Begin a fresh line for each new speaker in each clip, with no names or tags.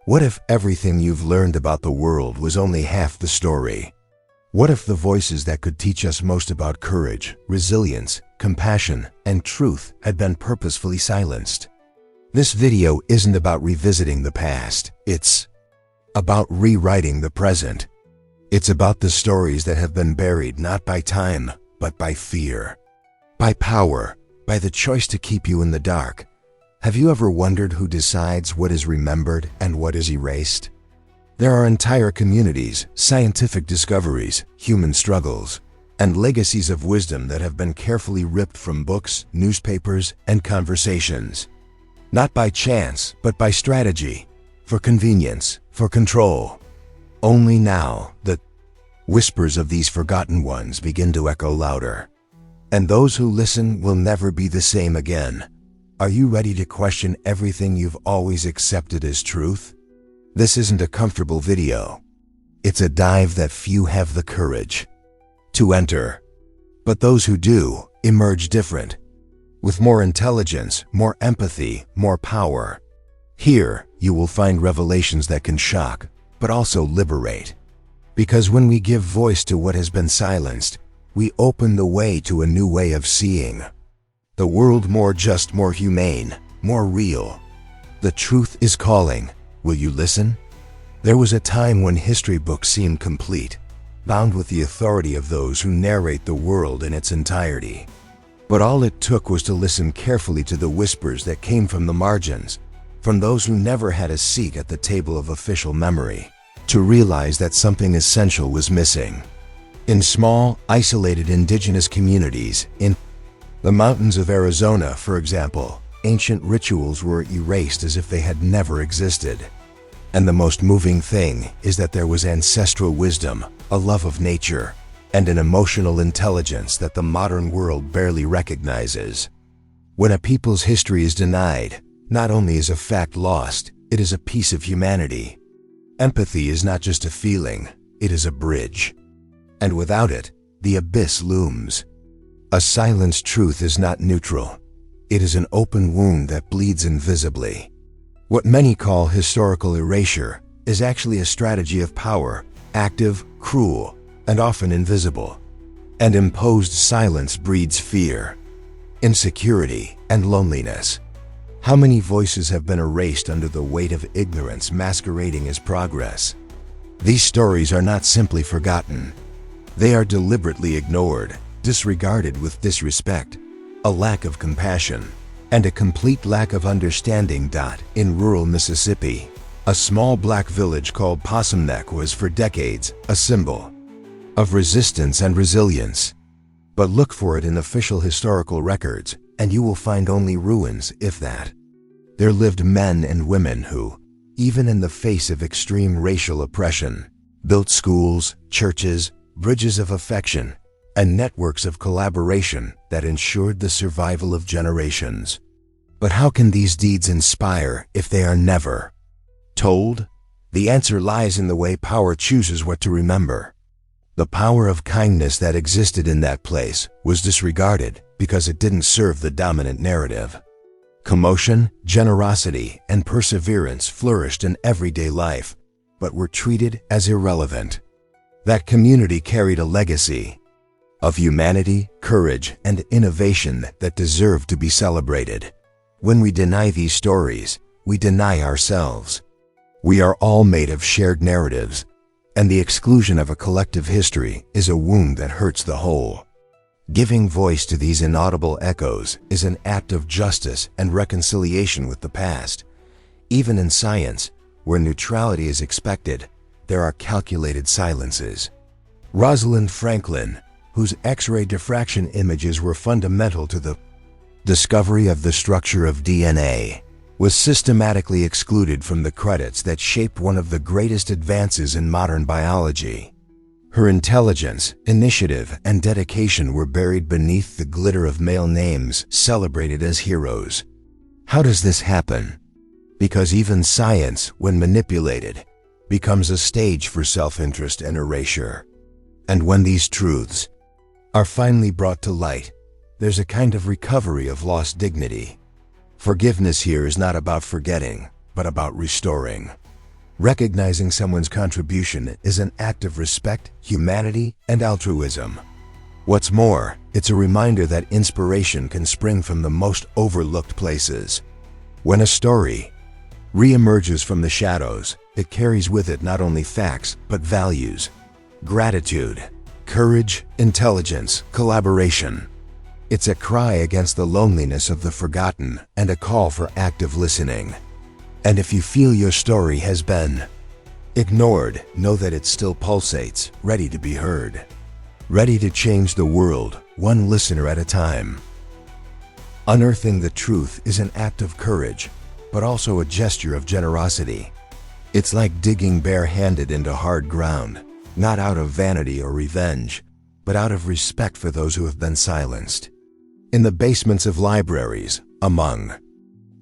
What if everything you've learned about the world was only half the story? What if the voices that could teach us most about courage, resilience, compassion, and truth had been purposefully silenced? This video isn't about revisiting the past. It's about rewriting the present. It's about the stories that have been buried not by time, but by fear, by power, by the choice to keep you in the dark. Have you ever wondered who decides what is remembered and what is erased? There are entire communities, scientific discoveries, human struggles, and legacies of wisdom that have been carefully ripped from books, newspapers, and conversations. Not by chance, but by strategy, for convenience, for control. Only now, the whispers of these forgotten ones begin to echo louder. And those who listen will never be the same again. Are you ready to question everything you've always accepted as truth? This isn't a comfortable video. It's a dive that few have the courage to enter. But those who do emerge different, with more intelligence, more empathy, more power. Here, you will find revelations that can shock, but also liberate. Because when we give voice to what has been silenced, we open the way to a new way of seeing the world, more just, more humane, more real. The truth is calling. Will you listen? There was a time when history books seemed complete, bound with the authority of those who narrate the world in its entirety. But all it took was to listen carefully to the whispers that came from the margins, from those who never had a seat at the table of official memory, to realize that something essential was missing. In small, isolated indigenous communities, in the mountains of Arizona, for example, ancient rituals were erased as if they had never existed. And the most moving thing is that there was ancestral wisdom, a love of nature, and an emotional intelligence that the modern world barely recognizes. When a people's history is denied, not only is a fact lost, it is a piece of humanity. Empathy is not just a feeling, it is a bridge. And without it, the abyss looms. A silenced truth is not neutral. It is an open wound that bleeds invisibly. What many call historical erasure is actually a strategy of power, active, cruel, and often invisible. And imposed silence breeds fear, insecurity, and loneliness. How many voices have been erased under the weight of ignorance masquerading as progress? These stories are not simply forgotten. They are deliberately ignored, disregarded with disrespect, a lack of compassion, and a complete lack of understanding. In rural Mississippi, a small black village called Possum Neck was for decades a symbol of resistance and resilience. But look for it in official historical records, and you will find only ruins, if that. There lived men and women who, even in the face of extreme racial oppression, built schools, churches, bridges of affection, and networks of collaboration that ensured the survival of generations. But how can these deeds inspire if they are never told? The answer lies in the way power chooses what to remember. The power of kindness that existed in that place was disregarded because it didn't serve the dominant narrative. Commotion, generosity, and perseverance flourished in everyday life, but were treated as irrelevant. That community carried a legacy of humanity, courage, and innovation that deserve to be celebrated. When we deny these stories, we deny ourselves. We are all made of shared narratives, and the exclusion of a collective history is a wound that hurts the whole. Giving voice to these inaudible echoes is an act of justice and reconciliation with the past. Even in science, where neutrality is expected, there are calculated silences. Rosalind Franklin, whose X-ray diffraction images were fundamental to the discovery of the structure of DNA, was systematically excluded from the credits that shaped one of the greatest advances in modern biology. Her intelligence, initiative, and dedication were buried beneath the glitter of male names celebrated as heroes. How does this happen? Because even science, when manipulated, becomes a stage for self-interest and erasure. And when these truths are finally brought to light, there's a kind of recovery of lost dignity. Forgiveness here is not about forgetting, but about restoring. Recognizing someone's contribution is an act of respect, humanity, and altruism. What's more, it's a reminder that inspiration can spring from the most overlooked places. When a story re-emerges from the shadows, it carries with it not only facts, but values, gratitude, courage, intelligence, collaboration. It's a cry against the loneliness of the forgotten and a call for active listening. And if you feel your story has been ignored, know that it still pulsates, ready to be heard. Ready to change the world, one listener at a time. Unearthing the truth is an act of courage, but also a gesture of generosity. It's like digging bare-handed into hard ground, not out of vanity or revenge, but out of respect for those who have been silenced. In the basements of libraries, among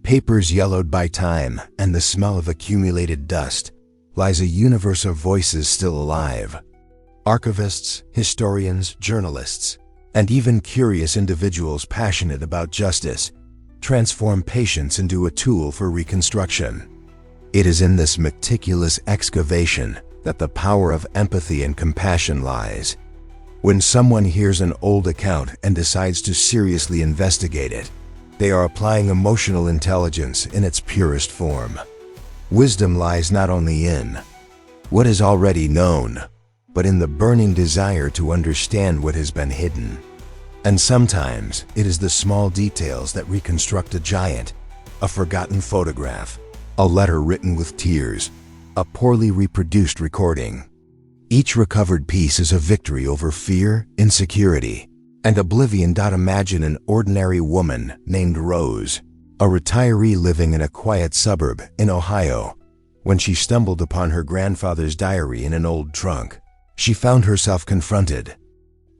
papers yellowed by time and the smell of accumulated dust, lies a universe of voices still alive. Archivists, historians, journalists, and even curious individuals passionate about justice transform patience into a tool for reconstruction. It is in this meticulous excavation that the power of empathy and compassion lies. When someone hears an old account and decides to seriously investigate it, they are applying emotional intelligence in its purest form. Wisdom lies not only in what is already known, but in the burning desire to understand what has been hidden. And sometimes it is the small details that reconstruct a giant: a forgotten photograph, a letter written with tears, a poorly reproduced recording. Each recovered piece is a victory over fear, insecurity, and oblivion. Imagine an ordinary woman named Rose, a retiree living in a quiet suburb in Ohio. When she stumbled upon her grandfather's diary in an old trunk, she found herself confronted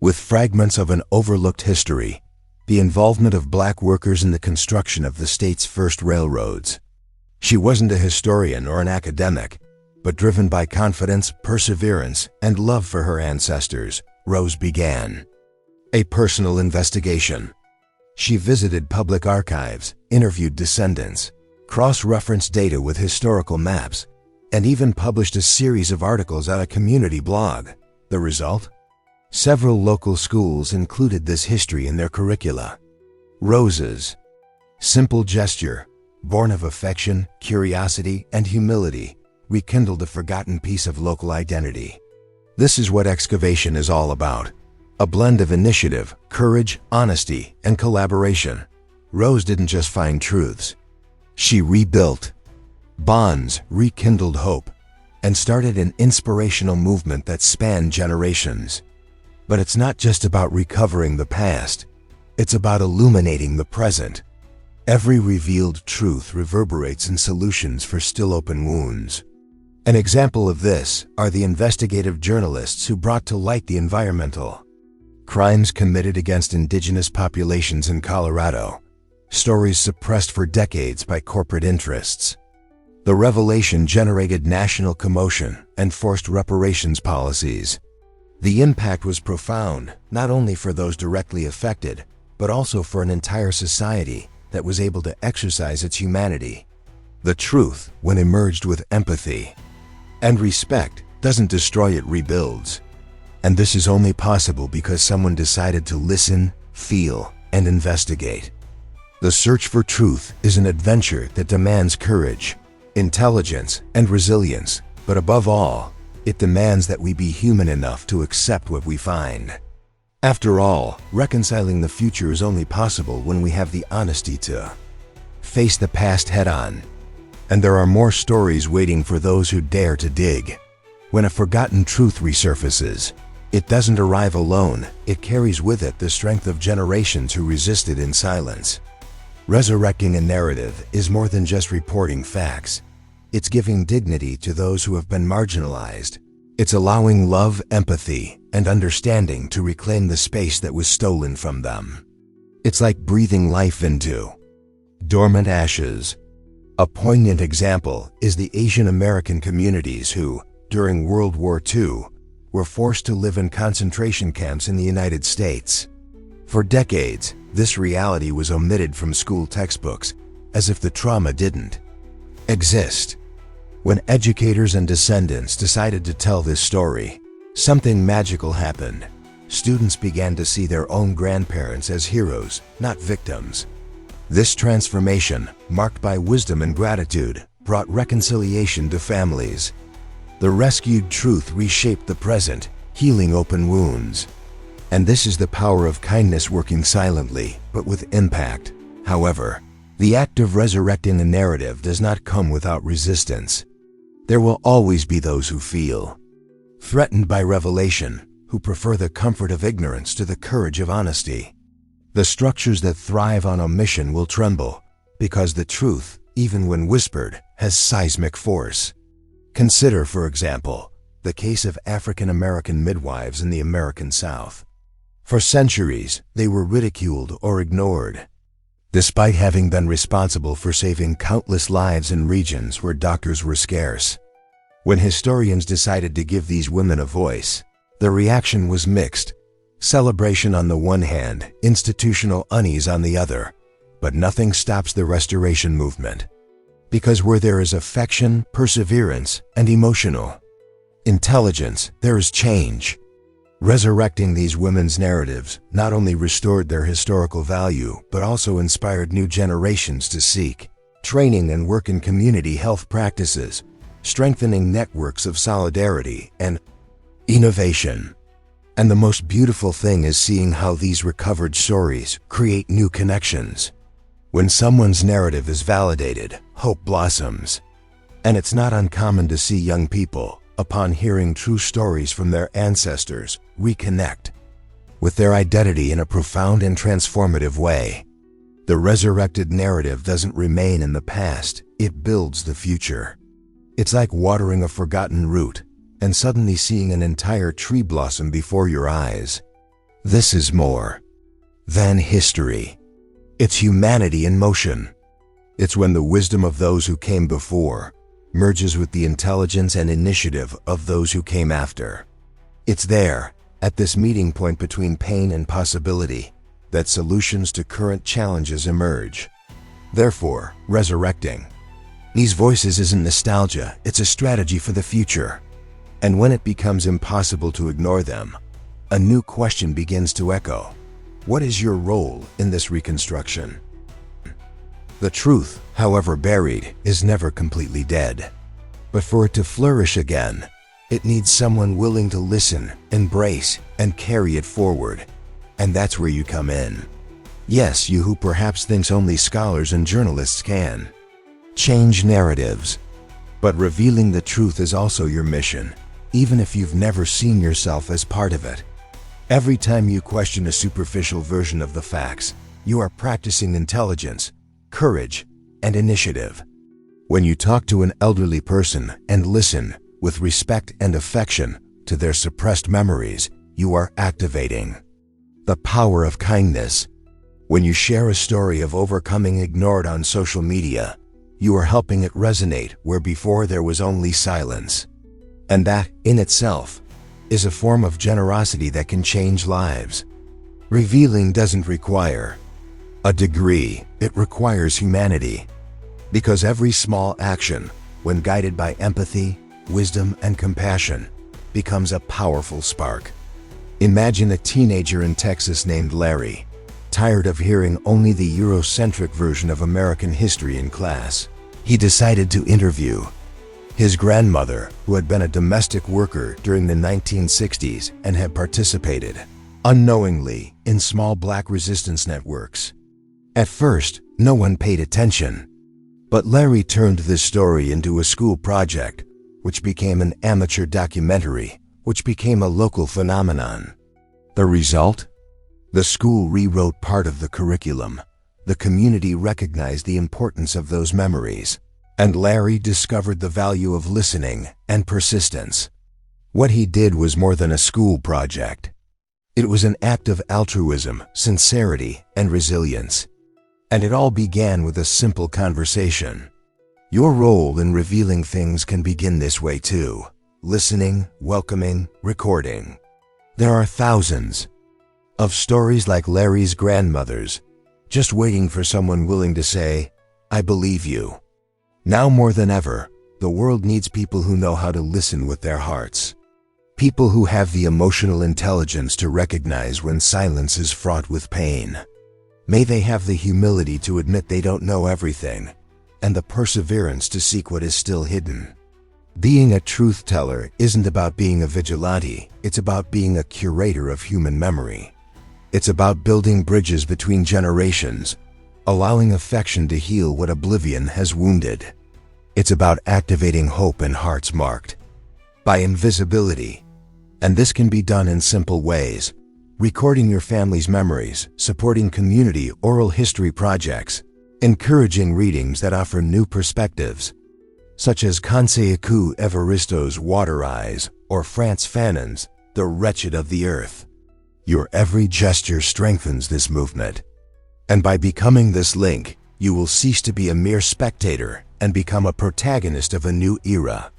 with fragments of an overlooked history, the involvement of black workers in the construction of the state's first railroads. She wasn't a historian or an academic, but driven by confidence, perseverance, and love for her ancestors, Rose began a personal investigation. She visited public archives, interviewed descendants, cross-referenced data with historical maps, and even published a series of articles on a community blog. The result? Several local schools included this history in their curricula. Rose's simple gesture, born of affection, curiosity, and humility, rekindled a forgotten piece of local identity. This is what excavation is all about. A blend of initiative, courage, honesty, and collaboration. Rose didn't just find truths. She rebuilt bonds, rekindled hope, and started an inspirational movement that spanned generations. But it's not just about recovering the past. It's about illuminating the present. Every revealed truth reverberates in solutions for still open wounds. An example of this are the investigative journalists who brought to light the environmental crimes committed against indigenous populations in Colorado, stories suppressed for decades by corporate interests. The revelation generated national commotion and forced reparations policies. The impact was profound, not only for those directly affected, but also for an entire society that was able to exercise its humanity. The truth, when emerged with empathy and respect, doesn't destroy, it rebuilds. And this is only possible because someone decided to listen, feel, and investigate. The search for truth is an adventure that demands courage, intelligence, and resilience, but above all, it demands that we be human enough to accept what we find. After all, reconciling the future is only possible when we have the honesty to face the past head-on. And there are more stories waiting for those who dare to dig. When a forgotten truth resurfaces, it doesn't arrive alone. It carries with it the strength of generations who resisted in silence. Resurrecting a narrative is more than just reporting facts. It's giving dignity to those who have been marginalized. It's allowing love, empathy, and understanding to reclaim the space that was stolen from them. It's like breathing life into dormant ashes. A poignant example is the Asian American communities who, during World War II, were forced to live in concentration camps in the United States. For decades, this reality was omitted from school textbooks, as if the trauma didn't exist. When educators and descendants decided to tell this story, something magical happened. Students began to see their own grandparents as heroes, not victims. This transformation, marked by wisdom and gratitude, brought reconciliation to families. The rescued truth reshaped the present, healing open wounds. And this is the power of kindness working silently, but with impact. However, the act of resurrecting a narrative does not come without resistance. There will always be those who feel threatened by revelation, who prefer the comfort of ignorance to the courage of honesty. The structures that thrive on omission will tremble, because the truth, even when whispered, has seismic force. Consider, for example, the case of African American midwives in the American South. For centuries, they were ridiculed or ignored, despite having been responsible for saving countless lives in regions where doctors were scarce. When historians decided to give these women a voice, the reaction was mixed. Celebration on the one hand, institutional unease on the other. But nothing stops the restoration movement. Because where there is affection, perseverance, and emotional intelligence, there is change. Resurrecting these women's narratives not only restored their historical value, but also inspired new generations to seek training and work in community health practices, strengthening networks of solidarity and innovation. And the most beautiful thing is seeing how these recovered stories create new connections. When someone's narrative is validated, hope blossoms. And it's not uncommon to see young people, upon hearing true stories from their ancestors, reconnect with their identity in a profound and transformative way. The resurrected narrative doesn't remain in the past, it builds the future. It's like watering a forgotten root and suddenly seeing an entire tree blossom before your eyes. This is more than history. It's humanity in motion. It's when the wisdom of those who came before merges with the intelligence and initiative of those who came after. It's there, at this meeting point between pain and possibility, that solutions to current challenges emerge. Therefore, resurrecting these voices isn't nostalgia, it's a strategy for the future. And when it becomes impossible to ignore them, a new question begins to echo. What is your role in this reconstruction? The truth, however buried, is never completely dead. But for it to flourish again, it needs someone willing to listen, embrace, and carry it forward. And that's where you come in. Yes, you who perhaps thinks only scholars and journalists can change narratives. But revealing the truth is also your mission, even if you've never seen yourself as part of it. Every time you question a superficial version of the facts, you are practicing intelligence, courage, and initiative. When you talk to an elderly person and listen with respect and affection to their suppressed memories, you are activating the power of kindness. When you share a story of overcoming ignored on social media, you are helping it resonate where before there was only silence. And that, in itself, is a form of generosity that can change lives. Revealing doesn't require a degree, it requires humanity. Because every small action, when guided by empathy, wisdom, and compassion, becomes a powerful spark. Imagine a teenager in Texas named Larry, tired of hearing only the Eurocentric version of American history in class. He decided to interview his grandmother, who had been a domestic worker during the 1960s and had participated, unknowingly, in small black resistance networks. At first, no one paid attention. But Larry turned this story into a school project, which became an amateur documentary, which became a local phenomenon. The result? The school rewrote part of the curriculum. The community recognized the importance of those memories, and Larry discovered the value of listening and persistence. What he did was more than a school project. It was an act of altruism, sincerity, and resilience. And it all began with a simple conversation. Your role in revealing things can begin this way too. Listening, welcoming, recording. There are thousands of stories like Larry's grandmother's, just waiting for someone willing to say, "I believe you." Now more than ever, The world needs people who know how to listen with their hearts. People who have the emotional intelligence to recognize when silence is fraught with pain. May they have the humility to admit they don't know everything, and the perseverance to seek what is still hidden. Being a truth teller isn't about being a vigilante, it's about being a curator of human memory. It's about building bridges between generations, allowing affection to heal what oblivion has wounded. It's about activating hope in hearts marked by invisibility. And this can be done in simple ways: recording your family's memories, supporting community oral history projects, encouraging readings that offer new perspectives, such as Conseil Evaristo's Water Eyes or Frantz Fanon's The Wretched of the Earth. Your every gesture strengthens this movement. And by becoming this link, you will cease to be a mere spectator and become a protagonist of a new era.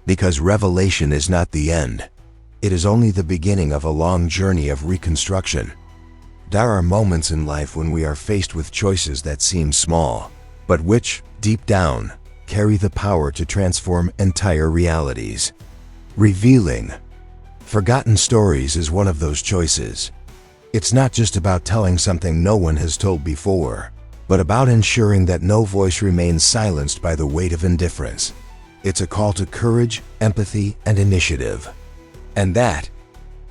Because revelation is not the end. It is only the beginning of a long journey of reconstruction. There are moments in life when we are faced with choices that seem small, but which, deep down, carry the power to transform entire realities. Revealing forgotten stories is one of those choices. It's not just about telling something no one has told before, but about ensuring that no voice remains silenced by the weight of indifference. It's a call to courage, empathy, and initiative. And that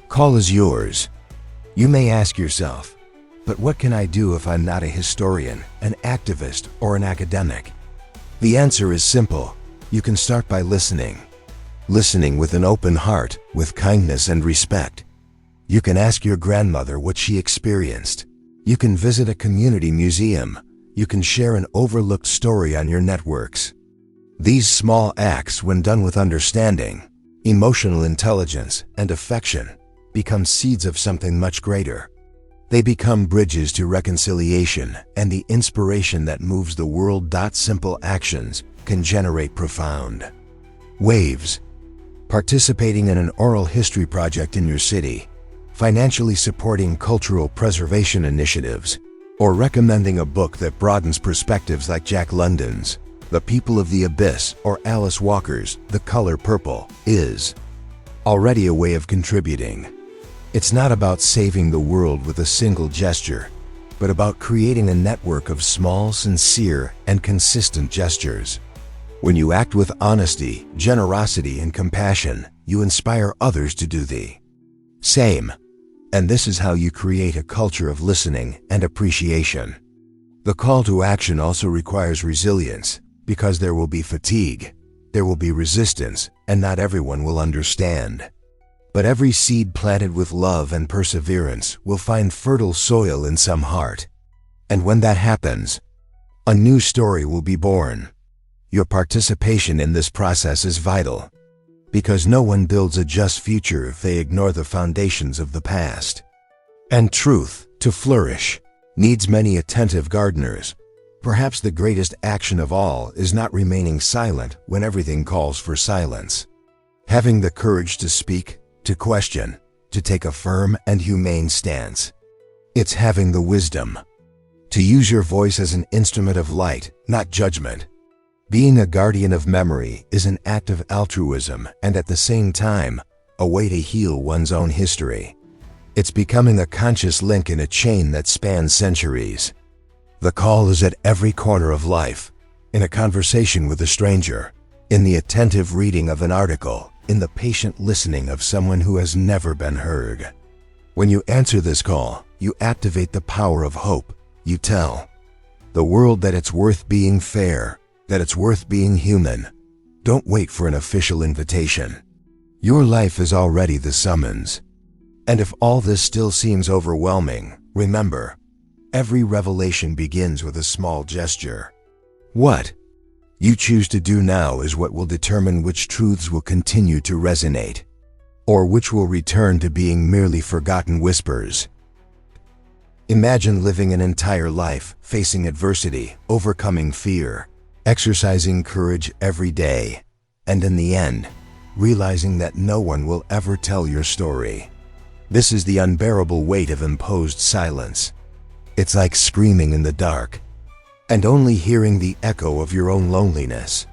call is yours. You may ask yourself, but what can I do if I'm not a historian, an activist, or an academic? The answer is simple. You can start by listening. Listening with an open heart, with kindness and respect. You can ask your grandmother what she experienced. You can visit a community museum. You can share an overlooked story on your networks. These small acts, when done with understanding, emotional intelligence, and affection, become seeds of something much greater. They become bridges to reconciliation and the inspiration that moves the world. Simple actions can generate profound waves. Participating in an oral history project in your city, financially supporting cultural preservation initiatives, or recommending a book that broadens perspectives like Jack London's The People of the Abyss or Alice Walker's The Color Purple is already a way of contributing. It's not about saving the world with a single gesture, but about creating a network of small, sincere, and consistent gestures. When you act with honesty, generosity, and compassion, you inspire others to do the same. And this is how you create a culture of listening and appreciation. The call to action also requires resilience, because there will be fatigue, there will be resistance, and not everyone will understand. But every seed planted with love and perseverance will find fertile soil in some heart. And when that happens, a new story will be born. Your participation in this process is vital, because no one builds a just future if they ignore the foundations of the past. And truth, to flourish, needs many attentive gardeners. Perhaps the greatest action of all is not remaining silent when everything calls for silence. Having the courage to speak, to question, to take a firm and humane stance. It's having the wisdom to use your voice as an instrument of light, not judgment. Being a guardian of memory is an act of altruism and at the same time, a way to heal one's own history. It's becoming a conscious link in a chain that spans centuries. The call is at every corner of life, in a conversation with a stranger, in the attentive reading of an article, in the patient listening of someone who has never been heard. When you answer this call, you activate the power of hope. You tell the world that it's worth being fair, that it's worth being human. Don't wait for an official invitation. Your life is already the summons. And if all this still seems overwhelming, remember, every revelation begins with a small gesture. What you choose to do now is what will determine which truths will continue to resonate, or which will return to being merely forgotten whispers. Imagine living an entire life, facing adversity, overcoming fear, exercising courage every day, and in the end, realizing that no one will ever tell your story. This is the unbearable weight of imposed silence. It's like screaming in the dark, and only hearing the echo of your own loneliness.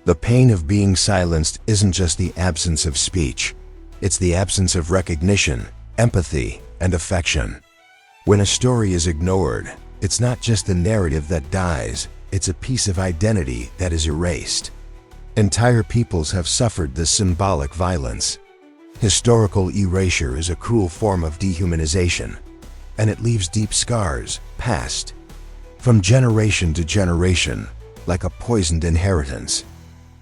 The pain of being silenced isn't just the absence of speech. It's the absence of recognition, empathy, and affection. When a story is ignored, it's not just the narrative that dies, it's a piece of identity that is erased. Entire peoples have suffered this symbolic violence. Historical erasure is a cruel form of dehumanization, and it leaves deep scars, passed from generation to generation, like a poisoned inheritance.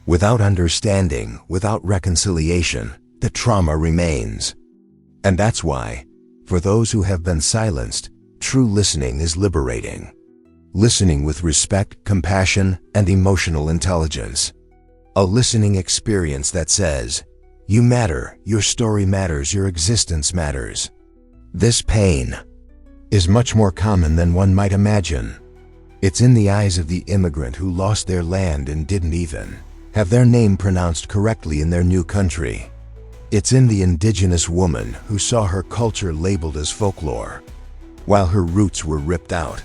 Without understanding, without reconciliation, the trauma remains. And that's why, for those who have been silenced, true listening is liberating. Listening with respect, compassion, and emotional intelligence. A listening experience that says, "You matter, your story matters, your existence matters." This pain is much more common than one might imagine. It's in the eyes of the immigrant who lost their land and didn't even have their name pronounced correctly in their new country. It's in the indigenous woman who saw her culture labeled as folklore, while her roots were ripped out.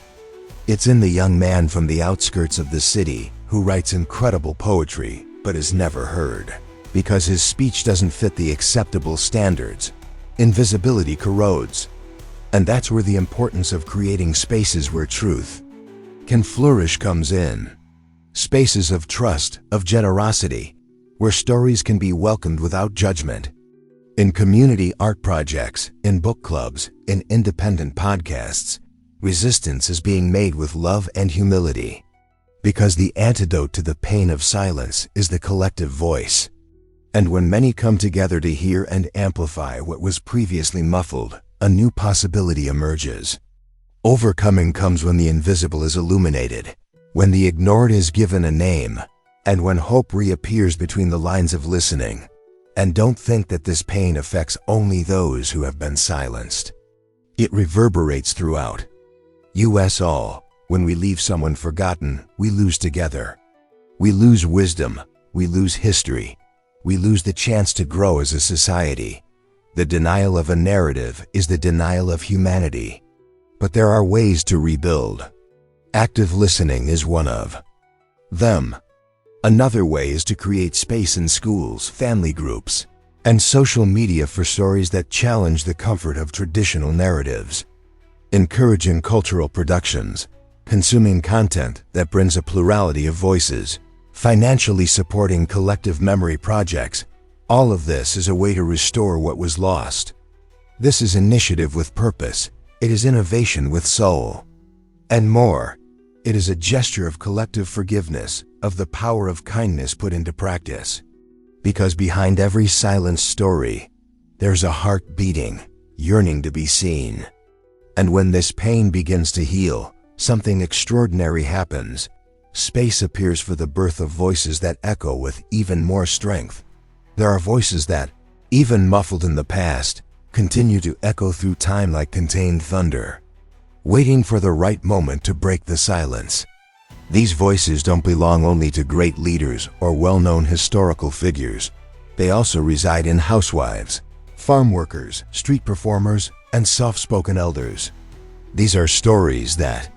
It's in the young man from the outskirts of the city who writes incredible poetry but is never heard, because his speech doesn't fit the acceptable standards. Invisibility corrodes. And that's where the importance of creating spaces where truth can flourish comes in. Spaces of trust, of generosity, where stories can be welcomed without judgment. In community art projects, in book clubs, in independent podcasts, resistance is being made with love and humility. Because the antidote to the pain of silence is the collective voice. And when many come together to hear and amplify what was previously muffled, a new possibility emerges. Overcoming comes when the invisible is illuminated, when the ignored is given a name, and when hope reappears between the lines of listening. And don't think that this pain affects only those who have been silenced. It reverberates throughout. Us all. When we leave someone forgotten, we lose together. We lose wisdom, we lose history, we lose the chance to grow as a society. The denial of a narrative is the denial of humanity. But there are ways to rebuild. Active listening is one of them. Another way is to create space in schools, family groups, and social media for stories that challenge the comfort of traditional narratives. Encouraging cultural productions, consuming content that brings a plurality of voices, financially supporting collective memory projects. All of this is a way to restore what was lost. This is initiative with purpose. It is innovation with soul. And more, it is a gesture of collective forgiveness, of the power of kindness put into practice. Because behind every silenced story, there's a heart beating, yearning to be seen. And when this pain begins to heal, something extraordinary happens. Space appears for the birth of voices that echo with even more strength. There are voices that, even muffled in the past, continue to echo through time like contained thunder, waiting for the right moment to break the silence. These voices don't belong only to great leaders or well-known historical figures. They also reside in housewives, farm workers, street performers, and soft-spoken elders. These are stories that,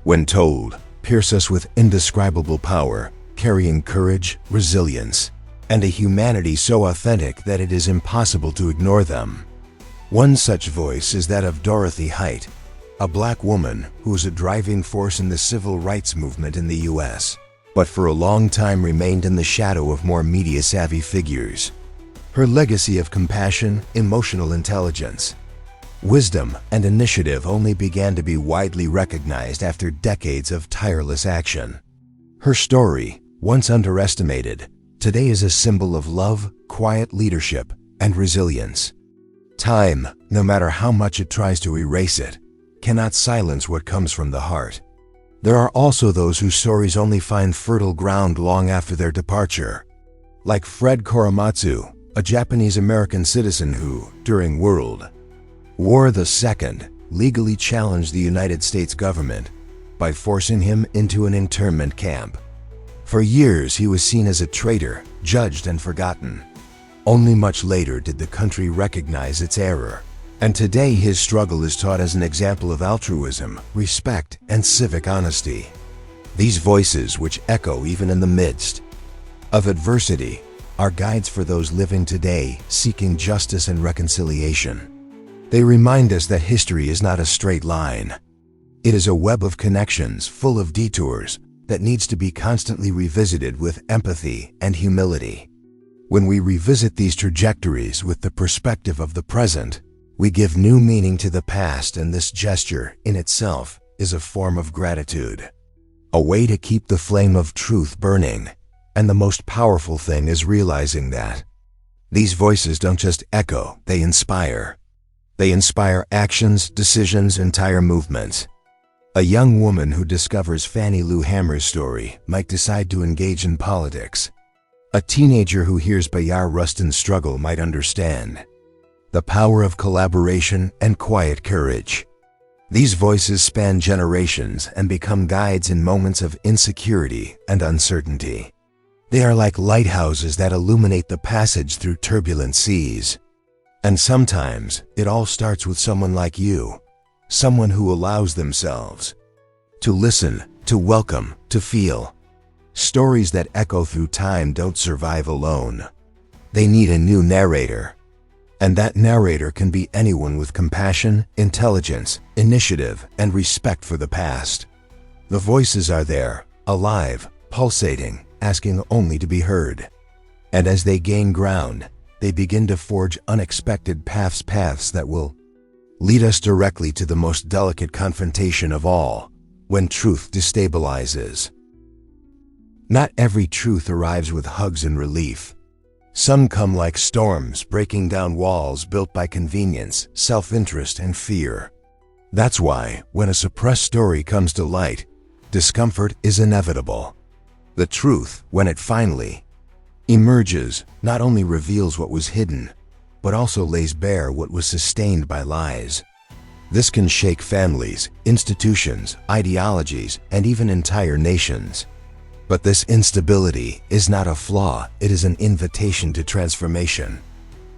when told, pierce us with indescribable power, carrying courage, resilience, and a humanity so authentic that it is impossible to ignore them. One such voice is that of Dorothy Height, a black woman who was a driving force in the civil rights movement in the U.S., but for a long time remained in the shadow of more media-savvy figures. Her legacy of compassion, emotional intelligence, wisdom, and initiative only began to be widely recognized after decades of tireless action. Her story, once underestimated, today is a symbol of love, quiet leadership, and resilience. Time, no matter how much it tries to erase it, cannot silence what comes from the heart. There are also those whose stories only find fertile ground long after their departure. Like Fred Korematsu, a Japanese-American citizen who, during World War II, legally challenged the United States government by forcing him into an internment camp. For years he was seen as a traitor, judged and forgotten. Only much later did the country recognize its error, and today his struggle is taught as an example of altruism, respect, and civic honesty. These voices, which echo even in the midst of adversity are guides for those living today seeking justice and reconciliation. They remind us that history is not a straight line. It is a web of connections full of detours that needs to be constantly revisited with empathy and humility. When we revisit these trajectories with the perspective of the present, we give new meaning to the past, and this gesture in itself is a form of gratitude, a way to keep the flame of truth burning. And the most powerful thing is realizing that these voices don't just echo, they inspire. They inspire actions, decisions, entire movements. A young woman who discovers Fannie Lou Hamer's story might decide to engage in politics. A teenager who hears Bayard Rustin's struggle might understand the power of collaboration and quiet courage. These voices span generations and become guides in moments of insecurity and uncertainty. They are like lighthouses that illuminate the passage through turbulent seas. And sometimes it all starts with someone like you, someone who allows themselves to listen, to welcome, to feel. Stories that echo through time don't survive alone. They need a new narrator. And that narrator can be anyone with compassion, intelligence, initiative, and respect for the past. The voices are there, alive, pulsating, asking only to be heard. And as they gain ground, they begin to forge unexpected paths that will lead us directly to the most delicate confrontation of all, when truth destabilizes. Not every truth arrives with hugs and relief. Some come like storms, breaking down walls built by convenience, self-interest, and fear. That's why, when a suppressed story comes to light, discomfort is inevitable. The truth, when it finally emerges, not only reveals what was hidden, but also lays bare what was sustained by lies. This can shake families, institutions, ideologies, and even entire nations. But this instability is not a flaw, it is an invitation to transformation.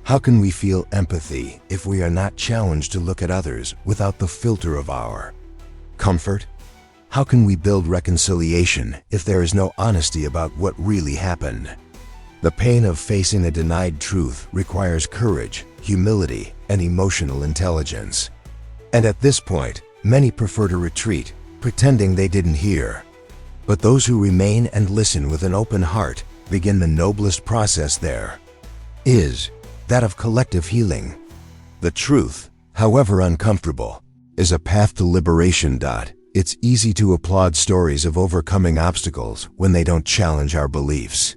How can we feel empathy if we are not challenged to look at others without the filter of our comfort? How can we build reconciliation if there is no honesty about what really happened? The pain of facing a denied truth requires courage, humility, and emotional intelligence. And at this point, many prefer to retreat, pretending they didn't hear. But those who remain and listen with an open heart begin the noblest process there is that of collective healing. The truth, however uncomfortable, is a path to liberation. It's easy to applaud stories of overcoming obstacles when they don't challenge our beliefs.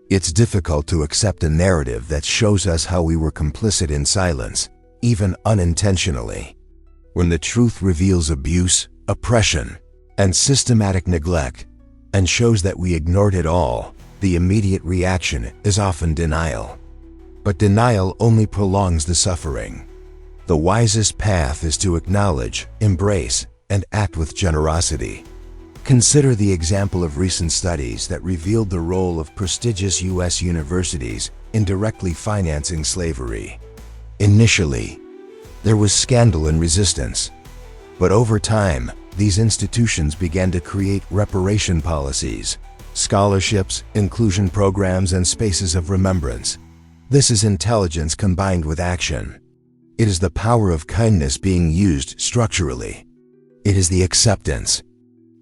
It's difficult to accept a narrative that shows us how we were complicit in silence, even unintentionally. When the truth reveals abuse, oppression, and systematic neglect, and shows that we ignored it all, the immediate reaction is often denial. But denial only prolongs the suffering. The wisest path is to acknowledge, embrace, and act with generosity. Consider the example of recent studies that revealed the role of prestigious U.S. universities in directly financing slavery. Initially, there was scandal and resistance. But over time, these institutions began to create reparation policies, scholarships, inclusion programs, and spaces of remembrance. This is intelligence combined with action. It is the power of kindness being used structurally. It is the acceptance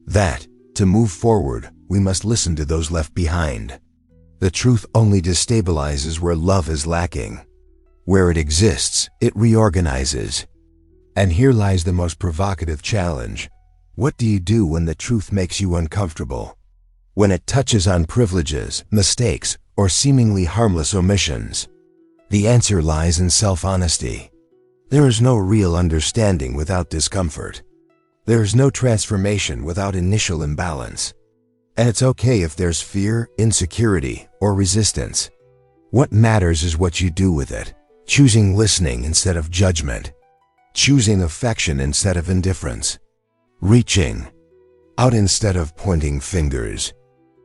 that, to move forward, we must listen to those left behind. The truth only destabilizes where love is lacking. Where it exists, it reorganizes. And here lies the most provocative challenge. What do you do when the truth makes you uncomfortable? When it touches on privileges, mistakes, or seemingly harmless omissions? The answer lies in self-honesty. There is no real understanding without discomfort. There is no transformation without initial imbalance. And it's okay if there's fear, insecurity, or resistance. What matters is what you do with it, choosing listening instead of judgment, choosing affection instead of indifference, reaching out instead of pointing fingers.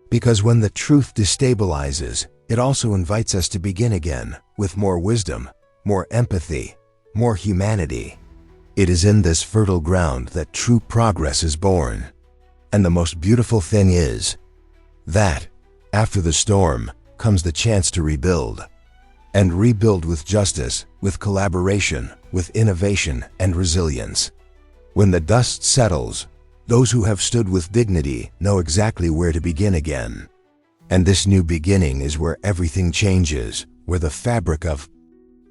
Because when the truth destabilizes, it also invites us to begin again with more wisdom, more empathy, more humanity. It is in this fertile ground that true progress is born. And the most beautiful thing is that After the storm comes the chance to rebuild. And rebuild with justice, with collaboration, with innovation and resilience. When the dust settles, those who have stood with dignity know exactly where to begin again. And this new beginning is where everything changes, where the fabric of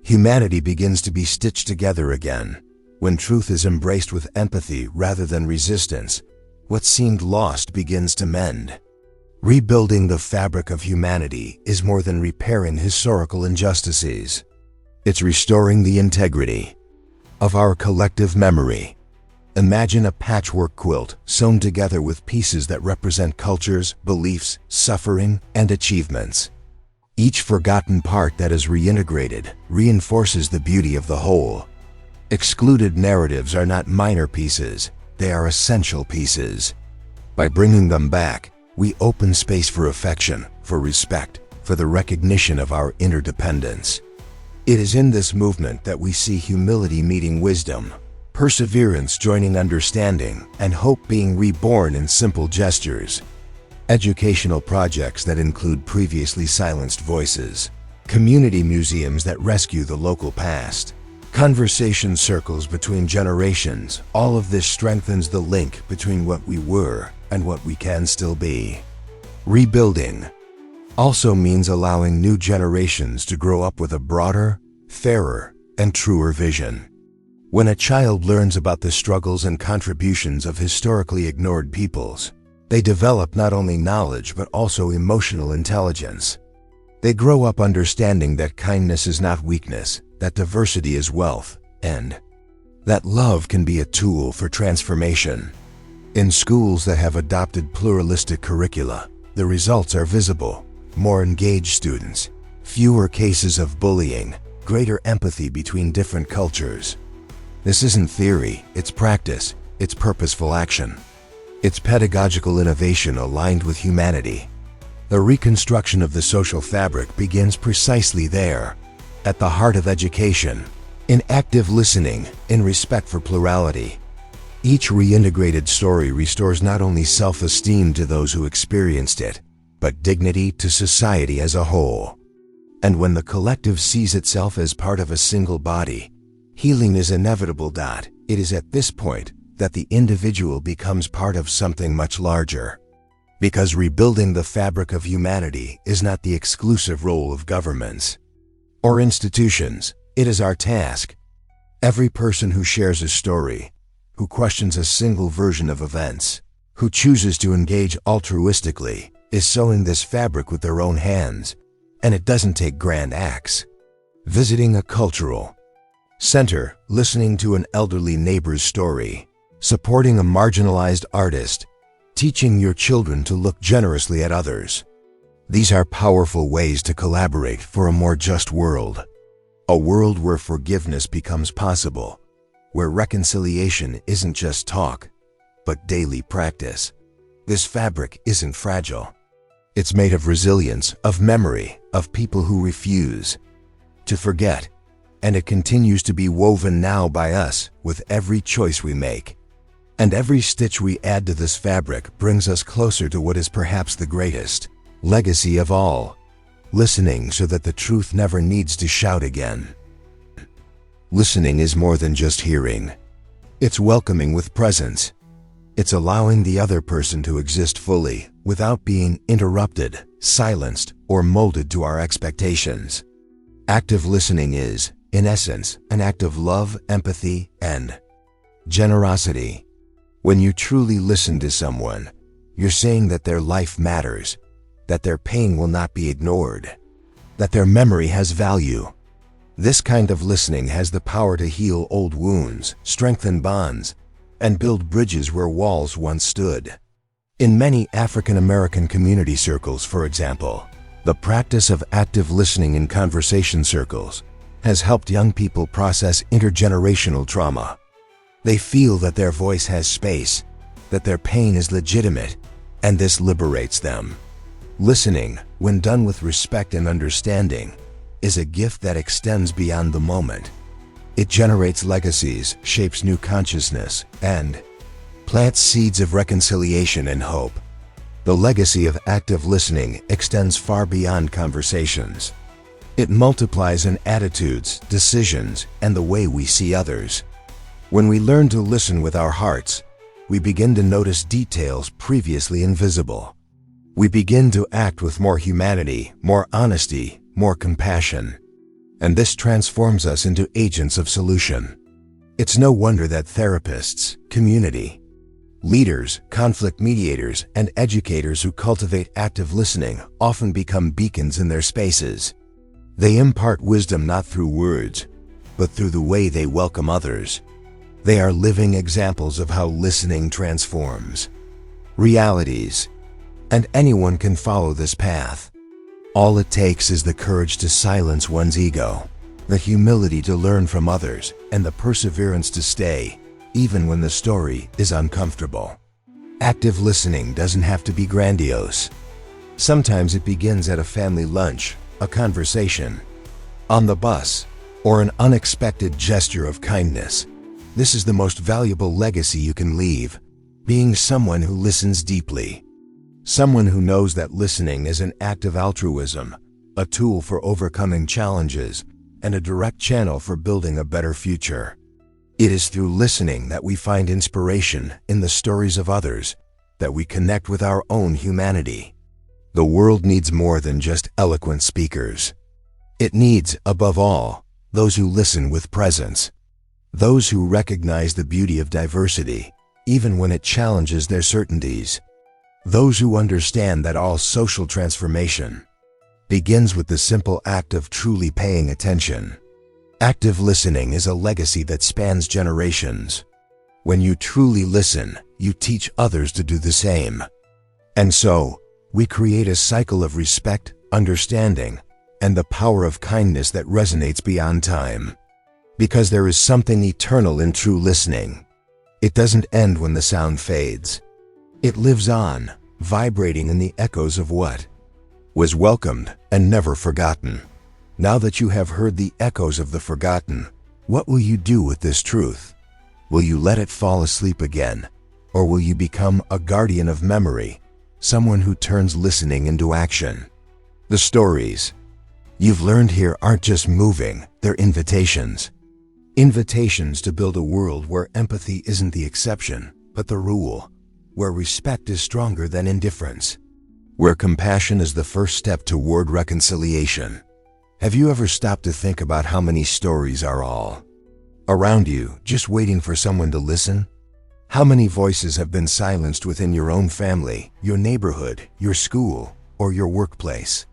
humanity begins to be stitched together again. When truth is embraced with empathy rather than resistance, what seemed lost begins to mend. Rebuilding the fabric of humanity is more than repairing historical injustices. It's restoring the integrity of our collective memory. Imagine a patchwork quilt sewn together with pieces that represent cultures, beliefs, suffering, and achievements. Each forgotten part that is reintegrated reinforces the beauty of the whole. Excluded narratives are not minor pieces, they are essential pieces. By bringing them back, we open space for affection, for respect, for the recognition of our interdependence. It is in this movement that we see humility meeting wisdom, perseverance joining understanding, and hope being reborn in simple gestures. Educational projects that include previously silenced voices, community museums that rescue the local past, conversation circles between generations, all of this strengthens the link between what we were and what we can still be. Rebuilding also means allowing new generations to grow up with a broader, fairer, and truer vision. When a child learns about the struggles and contributions of historically ignored peoples, they develop not only knowledge but also emotional intelligence. They grow up understanding that kindness is not weakness, that diversity is wealth, and that love can be a tool for transformation. In schools that have adopted pluralistic curricula, the results are visible. More engaged students, fewer cases of bullying, greater empathy between different cultures. This isn't theory, it's practice, it's purposeful action. It's pedagogical innovation aligned with humanity. The reconstruction of the social fabric begins precisely there, at the heart of education, in active listening, in respect for plurality. Each reintegrated story restores not only self-esteem to those who experienced it, but dignity to society as a whole. And when the collective sees itself as part of a single body, healing is inevitable. It is at this point that the individual becomes part of something much larger. Because rebuilding the fabric of humanity is not the exclusive role of governments or institutions, it is our task. Every person who shares a story, who questions a single version of events, who chooses to engage altruistically, is sewing this fabric with their own hands, and it doesn't take grand acts. Visiting a cultural center, listening to an elderly neighbor's story, supporting a marginalized artist, teaching your children to look generously at others. These are powerful ways to collaborate for a more just world. A world where forgiveness becomes possible, where reconciliation isn't just talk, but daily practice. This fabric isn't fragile. It's made of resilience, of memory, of people who refuse to forget. And it continues to be woven now by us with every choice we make. And every stitch we add to this fabric brings us closer to what is perhaps the greatest legacy of all, listening so that the truth never needs to shout again. Listening is more than just hearing. It's welcoming with presence. It's allowing the other person to exist fully without being interrupted, silenced, or molded to our expectations. Active listening is, in essence, an act of love, empathy, and generosity. When you truly listen to someone, you're saying that their life matters, that their pain will not be ignored, that their memory has value. This kind of listening has the power to heal old wounds, strengthen bonds, and build bridges where walls once stood. In many African American community circles, for example, the practice of active listening in conversation circles has helped young people process intergenerational trauma. They feel that their voice has space, that their pain is legitimate, and this liberates them. Listening, when done with respect and understanding, is a gift that extends beyond the moment. It generates legacies, shapes new consciousness, and plants seeds of reconciliation and hope. The legacy of active listening extends far beyond conversations. It multiplies in attitudes, decisions, and the way we see others. When we learn to listen with our hearts, we begin to notice details previously invisible. We begin to act with more humanity, more honesty, more compassion. And this transforms us into agents of solution. It's no wonder that therapists, community leaders, conflict mediators, and educators who cultivate active listening often become beacons in their spaces. They impart wisdom not through words, but through the way they welcome others. They are living examples of how listening transforms realities, and anyone can follow this path. All it takes is the courage to silence one's ego, the humility to learn from others, and the perseverance to stay, even when the story is uncomfortable. Active listening doesn't have to be grandiose. Sometimes it begins at a family lunch, a conversation, on the bus, or an unexpected gesture of kindness. This is the most valuable legacy you can leave, being someone who listens deeply. Someone who knows that listening is an act of altruism, a tool for overcoming challenges, and a direct channel for building a better future. It is through listening that we find inspiration in the stories of others, that we connect with our own humanity. The world needs more than just eloquent speakers. It needs, above all, those who listen with presence. Those who recognize the beauty of diversity, even when it challenges their certainties. Those who understand that all social transformation begins with the simple act of truly paying attention. Active listening is a legacy that spans generations. When you truly listen, you teach others to do the same. And so, we create a cycle of respect, understanding, and the power of kindness that resonates beyond time. Because there is something eternal in true listening. It doesn't end when the sound fades. It lives on, vibrating in the echoes of what was welcomed and never forgotten. Now that you have heard the echoes of the forgotten, what will you do with this truth? Will you let it fall asleep again? Or will you become a guardian of memory, someone who turns listening into action? The stories you've learned here aren't just moving, they're invitations. Invitations to build a world where empathy isn't the exception, but the rule. Where respect is stronger than indifference. Where compassion is the first step toward reconciliation. Have you ever stopped to think about how many stories are all around you, just waiting for someone to listen? How many voices have been silenced within your own family, your neighborhood, your school, or your workplace?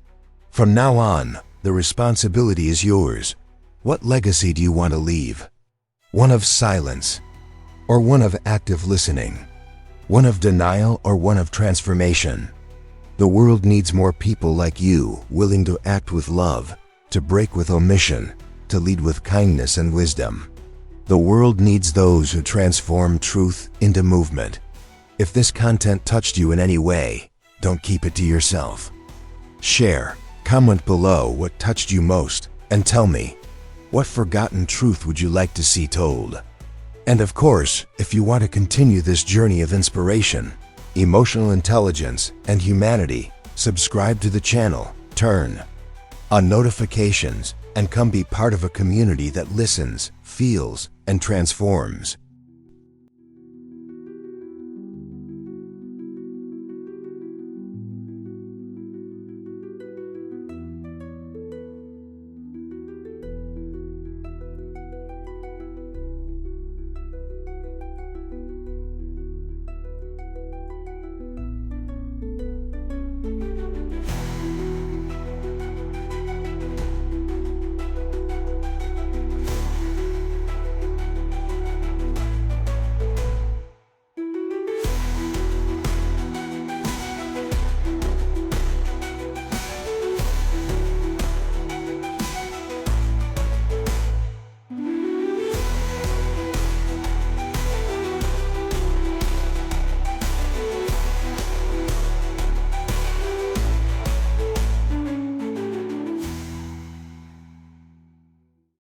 From now on, the responsibility is yours. What legacy do you want to leave? One of silence, or one of active listening? One of denial, or one of transformation? The world needs more people like you, willing to act with love, to break with omission, to lead with kindness and wisdom. The world needs those who transform truth into movement. If this content touched you in any way, don't keep it to yourself. Share, comment below what touched you most, and tell me, what forgotten truth would you like to see told? And of course, if you want to continue this journey of inspiration, emotional intelligence, and humanity, subscribe to the channel, turn on notifications, and come be part of a community that listens, feels, and transforms.